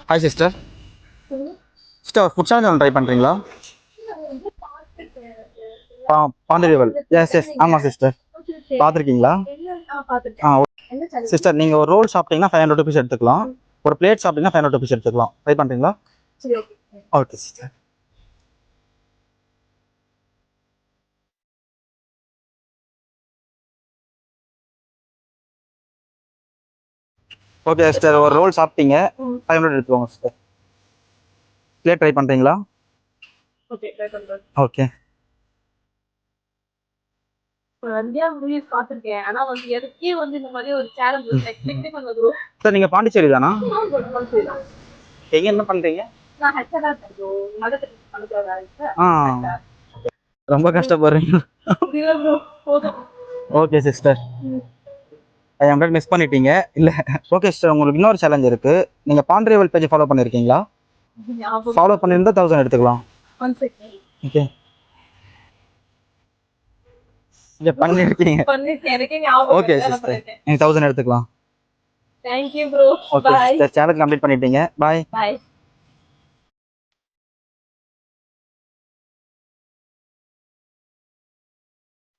Hi sister. Sister food challenge ஒன்று try பண்ணுறீங்களா? பாண்டியவல். S ஆமாம் சிஸ்டர். பார்த்துருக்கீங்களா? சிஸ்டர் நீங்கள் ஒரு ரோல் சாப்பிட்டீங்கன்னா 500 ருபீஸ் எடுத்துக்கலாம். ஒரு பிளேட் சாப்பிட்டீங்கன்னா 500 ருபீஸ் எடுத்துக்கலாம். ட்ரை பண்ணுறீங்களா? Okay sister. ஓகே சிஸ்டர், ஒரு ரோல் சாப்பிட்டீங்க 500 எடுத்துக்கோங்க சிஸ்டர். பிளேட் ட்ரை பண்ணுறீங்களா? ஓகே. சார் நீங்கள் பாண்டிச்சேரி தானா? எங்கே என்ன பண்ணுறீங்க? ரொம்ப கஷ்டப்படுறீங்க. ஓகே சிஸ்டர், 500 மிஸ் பண்ணிட்டீங்க. இல்லை ஓகே சிஸ்டர், உங்களுக்கு இன்னொரு சேலஞ்ச் இருக்குது. நீங்கள் பாண்டியவல் பேஜ் ஃபாலோ பண்ணியிருக்கீங்களா? ஃபாலோ பண்ணியிருந்தா 1000 எடுத்துக்கலாம். ஓகே இங்க பண்ணிருக்கீங்க. ஓகே சிஸ்டர், நீங்க 1000 எடுத்துக்கலாம். Thank you bro. Okay sister, challenge complete பண்ணிட்டீங்க. பாய்.